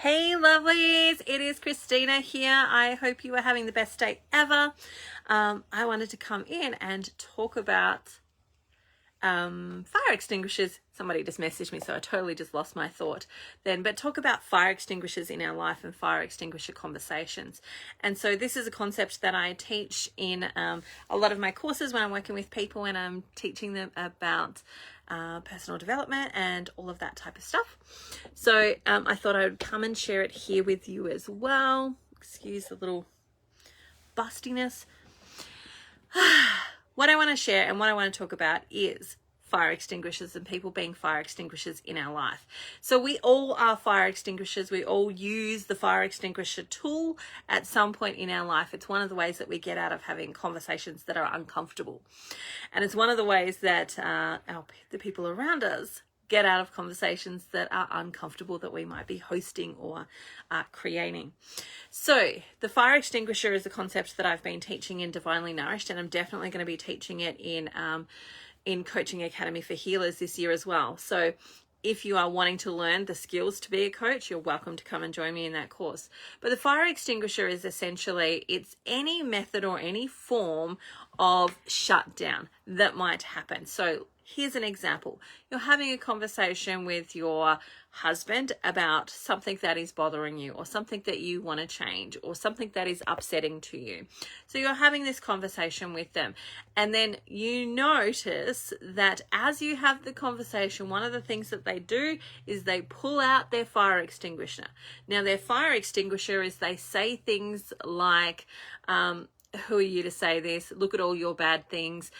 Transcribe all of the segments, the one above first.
Hey lovelies, it is Christina here. I hope you are having the best day ever. I wanted to come in and talk about fire extinguishers. Somebody just messaged me, so I totally just lost my thought then, but talk about fire extinguishers in our life and fire extinguisher conversations. And so this is a concept that I teach in a lot of my courses when I'm working with people and I'm teaching them about personal development and all of that type of stuff. So I thought I would come and share it here with you as well. Excuse the little bustiness. What I want to share and what I want to talk about is fire extinguishers and people being fire extinguishers in our life. So we all are fire extinguishers. We all use the fire extinguisher tool at some point in our life. It's one of the ways that we get out of having conversations that are uncomfortable. And it's one of the ways that the people around us get out of conversations that are uncomfortable that we might be hosting or creating. So the fire extinguisher is a concept that I've been teaching in Divinely Nourished, and I'm definitely going to be teaching it in Coaching Academy for Healers this year as well. So if you are wanting to learn the skills to be a coach, you're welcome to come and join me in that course. But the fire extinguisher is essentially, it's any method or any form of shutdown that might happen. So here's an example. You're having a conversation with your husband about something that is bothering you or something that you want to change or something that is upsetting to you. So you're having this conversation with them, and then you notice that as you have the conversation, one of the things that they do is they pull out their fire extinguisher. Now their fire extinguisher is they say things like, who are you to say this? Look at all your bad things.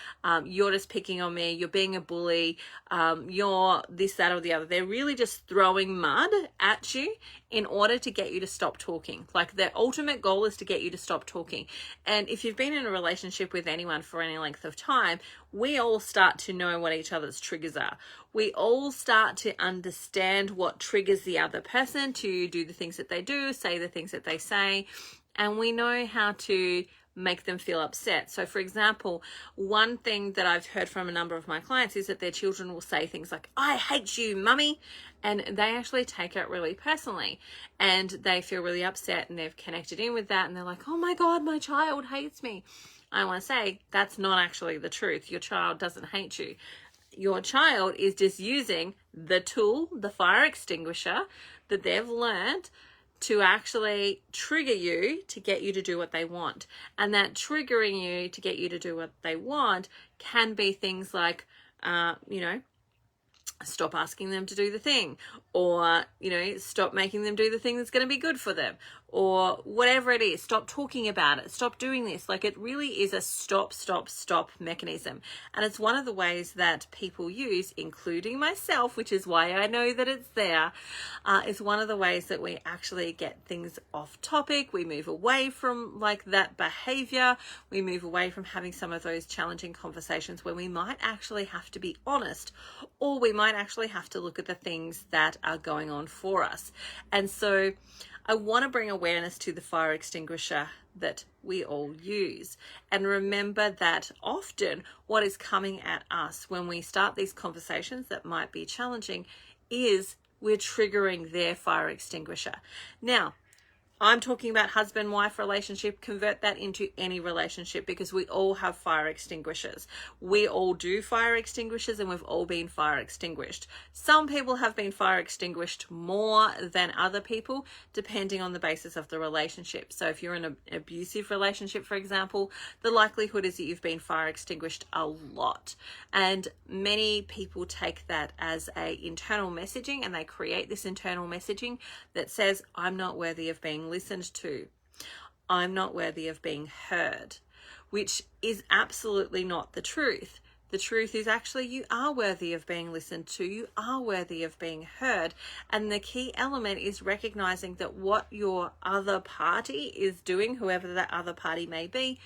You're just picking on me. You're being a bully. You're this, that, or the other. They're really just throwing mud at you in order to get you to stop talking. Like their ultimate goal is to get you to stop talking. And if you've been in a relationship with anyone for any length of time, we all start to know what each other's triggers are. We all start to understand what triggers the other person to do the things that they do, say the things that they say, and we know how to make them feel upset. So for example, one thing that I've heard from a number of my clients is that their children will say things like, I hate you, mummy. And they actually take it really personally and they feel really upset and they've connected in with that. And they're like, oh my God, my child hates me. I want to say that's not actually the truth. Your child doesn't hate you. Your child is just using the tool, the fire extinguisher that they've learned to actually trigger you to get you to do what they want. And that triggering you to get you to do what they want can be things like, stop asking them to do the thing, or, stop making them do the thing that's going to be good for them, or whatever it is. Stop talking about it. Stop doing this. Like it really is a stop mechanism. And it's one of the ways that people use, including myself, which is why I know that it's there. It's one of the ways that we actually get things off topic. We move away from like that behavior. We move away from having some of those challenging conversations where we might actually have to be honest, or we might actually have to look at the things that are going on for us. And so I want to bring awareness to the fire extinguisher that we all use. And remember that often what is coming at us when we start these conversations that might be challenging is we're triggering their fire extinguisher. Now, I'm talking about husband-wife relationship. Convert that into any relationship because we all have fire extinguishers. We all do fire extinguishers and we've all been fire extinguished. Some people have been fire extinguished more than other people, depending on the basis of the relationship. So if you're in an abusive relationship, for example, the likelihood is that you've been fire extinguished a lot. And many people take that as a internal messaging, and they create this internal messaging that says, I'm not worthy of being listened to. I'm not worthy of being heard, which is absolutely not the truth. The truth is actually you are worthy of being listened to. You are worthy of being heard. And the key element is recognizing that what your other party is doing, whoever that other party may be,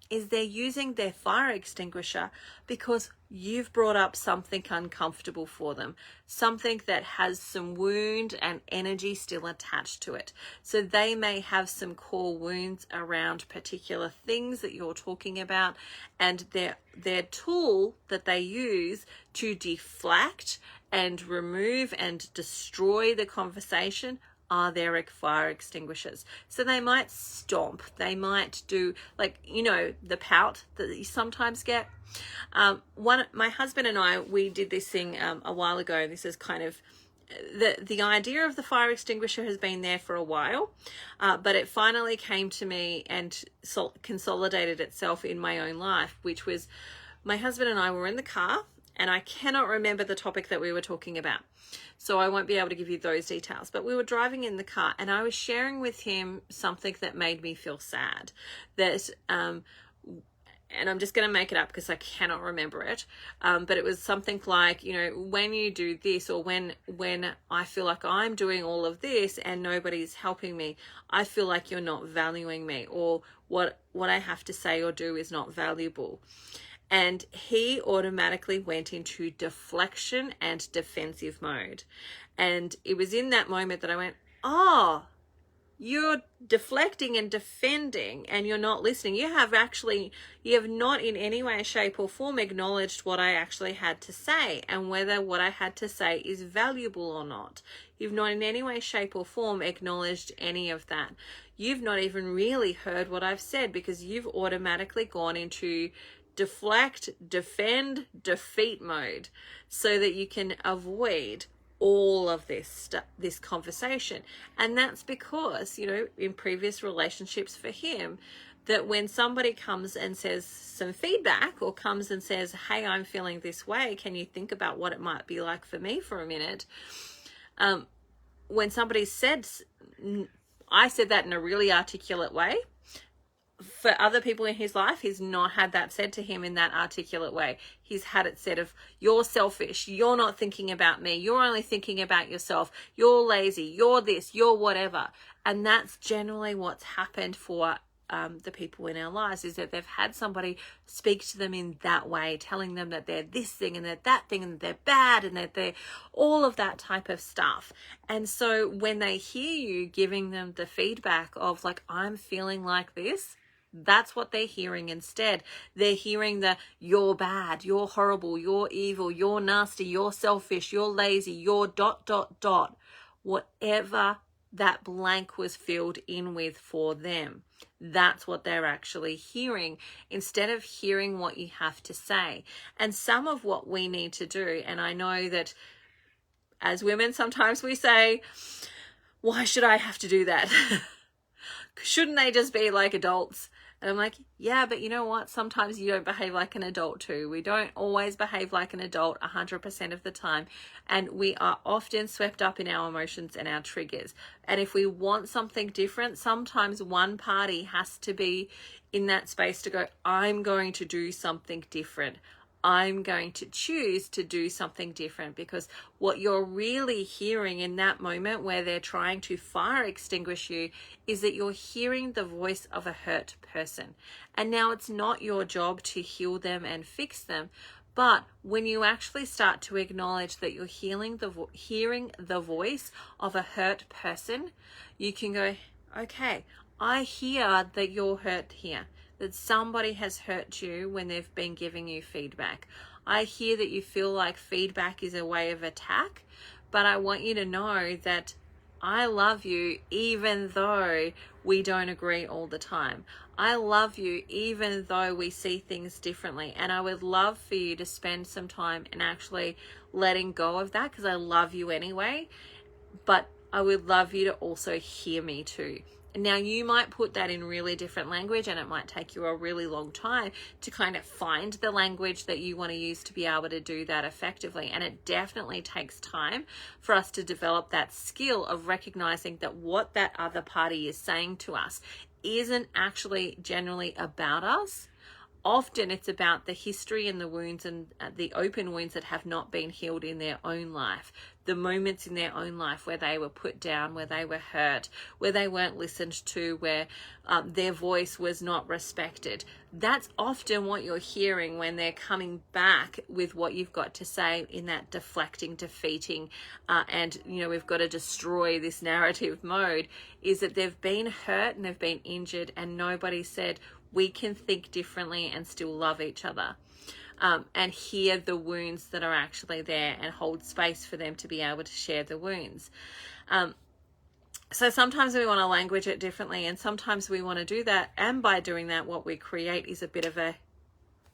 is they're using their fire extinguisher because you've brought up something uncomfortable for them, something that has some wound and energy still attached to it. So they may have some core wounds around particular things that you're talking about, and their tool that they use to deflect and remove and destroy the conversation are their fire extinguishers. So they might stomp, they might do, like, you know, the pout that you sometimes get. My husband and I, we did this thing a while ago. This is kind of the idea of the fire extinguisher has been there for a while, but it finally came to me and consolidated itself in my own life, which was my husband and I were in the car, and I cannot remember the topic that we were talking about, so I won't be able to give you those details. But we were driving in the car, and I was sharing with him something that made me feel sad. That and I'm just going to make it up because I cannot remember it. But it was something like, you know, when you do this, or when I feel like I'm doing all of this and nobody's helping me, I feel like you're not valuing me, or what I have to say or do is not valuable. And he automatically went into deflection and defensive mode. And it was in that moment that I went, oh, you're deflecting and defending, and you're not listening. You have not in any way, shape, or form acknowledged what I actually had to say, and whether what I had to say is valuable or not. You've not in any way, shape, or form acknowledged any of that. You've not even really heard what I've said, because you've automatically gone into deflect, defend, defeat mode, so that you can avoid all of this conversation. And that's because, you know, in previous relationships for him, that when somebody comes and says some feedback, or comes and says, hey, I'm feeling this way, can you think about what it might be like for me for a minute? When somebody said, I said that in a really articulate way. For other people in his life, he's not had that said to him in that articulate way. He's had it said of, you're selfish, you're not thinking about me, you're only thinking about yourself, you're lazy, you're this, you're whatever. And that's generally what's happened for the people in our lives, is that they've had somebody speak to them in that way, telling them that they're this thing and they're that thing and that they're bad and that they're all of that type of stuff. And so when they hear you giving them the feedback of, like, I'm feeling like this, that's what they're hearing instead. They're hearing the, you're bad, you're horrible, you're evil, you're nasty, you're selfish, you're lazy, you're ... Whatever that blank was filled in with for them, that's what they're actually hearing, instead of hearing what you have to say. And some of what we need to do, and I know that as women, sometimes we say, why should I have to do that? Shouldn't they just be like adults? And I'm like, yeah, but you know what? Sometimes you don't behave like an adult too. We don't always behave like an adult 100% of the time. And we are often swept up in our emotions and our triggers. And if we want something different, sometimes one party has to be in that space to go, I'm going to do something different. I'm going to choose to do something different, because what you're really hearing in that moment where they're trying to fire extinguish you is that you're hearing the voice of a hurt person. And now it's not your job to heal them and fix them. But when you actually start to acknowledge that you're hearing the voice of a hurt person, you can go, okay, I hear that you're hurt here, that somebody has hurt you when they've been giving you feedback. I hear that you feel like feedback is a way of attack, but I want you to know that I love you even though we don't agree all the time. I love you even though we see things differently. And I would love for you to spend some time and actually letting go of that, because I love you anyway, but I would love you to also hear me too. Now, you might put that in really different language, and it might take you a really long time to kind of find the language that you want to use to be able to do that effectively. And it definitely takes time for us to develop that skill of recognizing that what that other party is saying to us isn't actually generally about us. Often it's about the history and the wounds and the open wounds that have not been healed in their own life. The moments in their own life where they were put down, where they were hurt, where they weren't listened to, where their voice was not respected. That's often what you're hearing when they're coming back with what you've got to say in that deflecting, defeating, and, you know, we've got to destroy this narrative mode, is that they've been hurt and they've been injured, and nobody said, we can think differently and still love each other, and hear the wounds that are actually there and hold space for them to be able to share the wounds. So sometimes we want to language it differently, and sometimes we want to do that. And by doing that, what we create is a bit of a,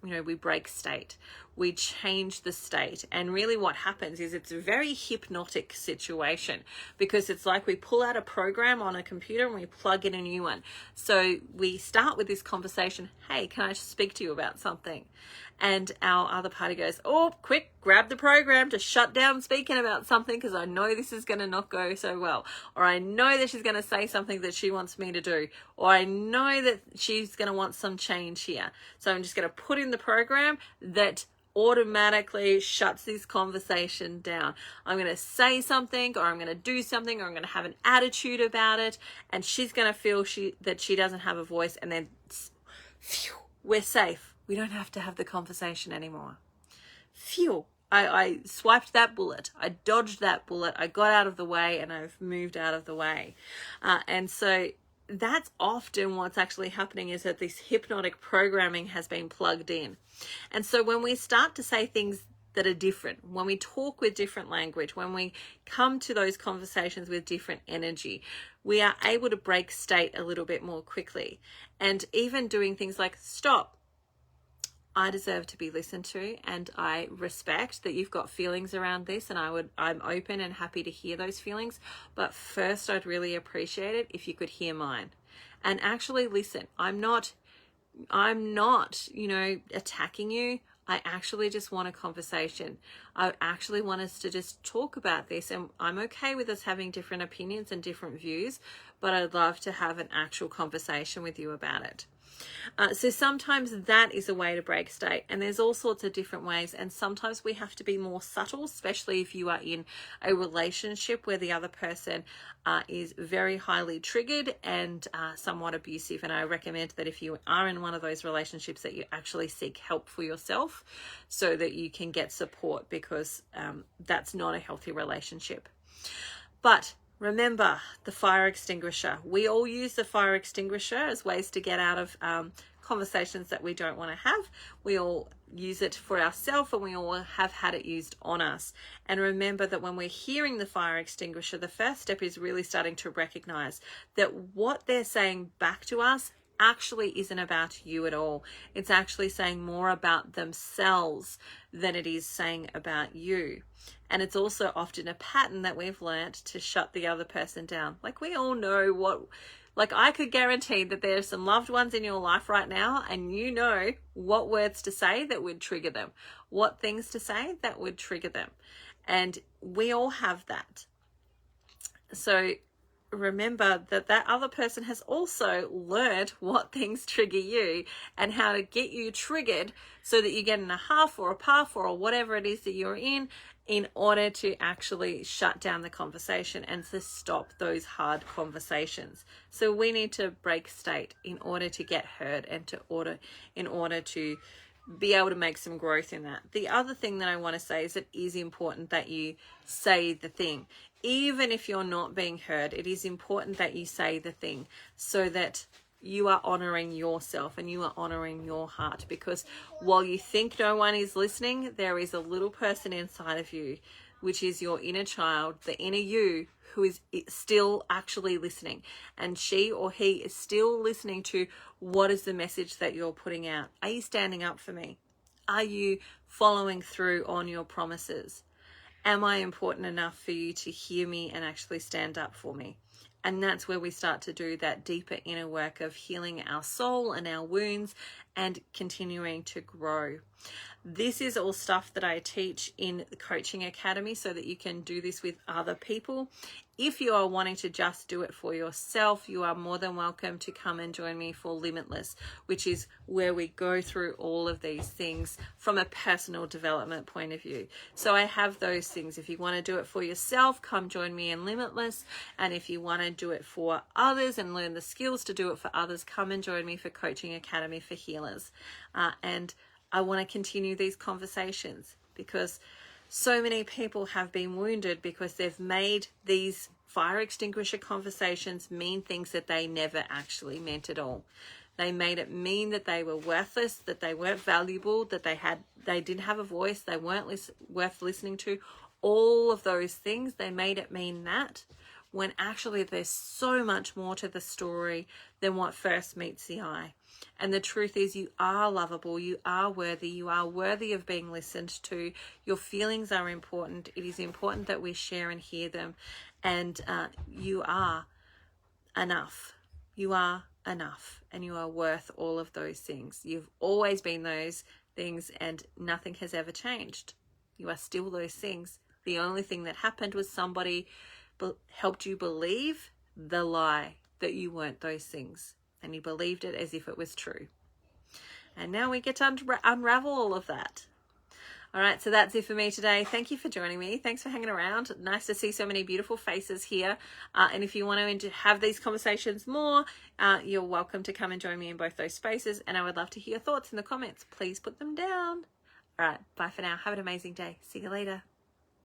we break state, we change the state. And really what happens is it's a very hypnotic situation, because it's like we pull out a program on a computer and we plug in a new one. So we start with this conversation, hey, can I speak to you about something? And our other party goes, oh, quick, grab the program to shut down speaking about something, because I know this is going to not go so well. Or I know that she's going to say something that she wants me to do. Or I know that she's going to want some change here. So I'm just going to put in the program that automatically shuts this conversation down. I'm going to say something, or I'm going to do something, or I'm going to have an attitude about it, and she's going to feel that she doesn't have a voice, and then phew, we're safe. We don't have to have the conversation anymore. Phew. I swiped that bullet. I dodged that bullet. I got out of the way, and I've moved out of the way. And so that's often what's actually happening, is that this hypnotic programming has been plugged in. And so when we start to say things that are different, when we talk with different language, when we come to those conversations with different energy, we are able to break state a little bit more quickly. And even doing things like, stop. I deserve to be listened to, and I respect that you've got feelings around this, and I'm open and happy to hear those feelings. But first, I'd really appreciate it if you could hear mine and actually listen. I'm not, attacking you. I actually just want a conversation. I actually want us to just talk about this, and I'm okay with us having different opinions and different views, but I'd love to have an actual conversation with you about it. So sometimes that is a way to break state, and there's all sorts of different ways, and sometimes we have to be more subtle, especially if you are in a relationship where the other person is very highly triggered and somewhat abusive. And I recommend that if you are in one of those relationships, that you actually seek help for yourself so that you can get support, because that's not a healthy relationship. But remember the fire extinguisher. We all use the fire extinguisher as ways to get out of conversations that we don't want to have. We all use it for ourselves, and we all have had it used on us. And remember that when we're hearing the fire extinguisher, the first step is really starting to recognize that what they're saying back to us actually isn't about you at all. It's actually saying more about themselves than it is saying about you. And it's also often a pattern that we've learnt to shut the other person down. Like, we all know I could guarantee that there's some loved ones in your life right now, and you know what words to say that would trigger them, what things to say that would trigger them. And we all have that. So remember that other person has also learned what things trigger you and how to get you triggered so that you get in a huff or a puff or whatever it is that you're in order to actually shut down the conversation and to stop those hard conversations. So we need to break state in order to get heard and in order to be able to make some growth in that. The other thing that I want to say is it is important that you say the thing. Even if you're not being heard, it is important that you say the thing so that you are honoring yourself and you are honoring your heart. Because while you think no one is listening, there is a little person inside of you, which is your inner child, the inner you, who is still actually listening. And she or he is still listening to what is the message that you're putting out. Are you standing up for me? Are you following through on your promises? Am I important enough for you to hear me and actually stand up for me? And that's where we start to do that deeper inner work of healing our soul and our wounds and continuing to grow. This is all stuff that I teach in the Coaching Academy so that you can do this with other people. If you are wanting to just do it for yourself, you are more than welcome to come and join me for Limitless, which is where we go through all of these things from a personal development point of view. So I have those things. If you want to do it for yourself, come join me in Limitless. And if you want to do it for others and learn the skills to do it for others, come and join me for Coaching Academy for Healers. And I want to continue these conversations because so many people have been wounded because they've made these fire extinguisher conversations mean things that they never actually meant at all. They made it mean that they were worthless, that they weren't valuable, that they didn't have a voice, they weren't worth listening to. All of those things, they made it mean that, when actually there's so much more to the story than what first meets the eye. And the truth is, you are lovable, you are worthy of being listened to. Your feelings are important. It is important that we share and hear them. And you are enough. You are enough, and you are worth all of those things. You've always been those things, and nothing has ever changed. You are still those things. The only thing that happened was somebody helped you believe the lie that you weren't those things, and you believed it as if it was true. And now we get to unravel all of that. All right, so that's it for me today. Thank you for joining me. Thanks for hanging around. Nice to see so many beautiful faces here. And if you want to have these conversations more, you're welcome to come and join me in both those spaces. And I would love to hear your thoughts in the comments. Please put them down. All right, bye for now. Have an amazing day. See you later.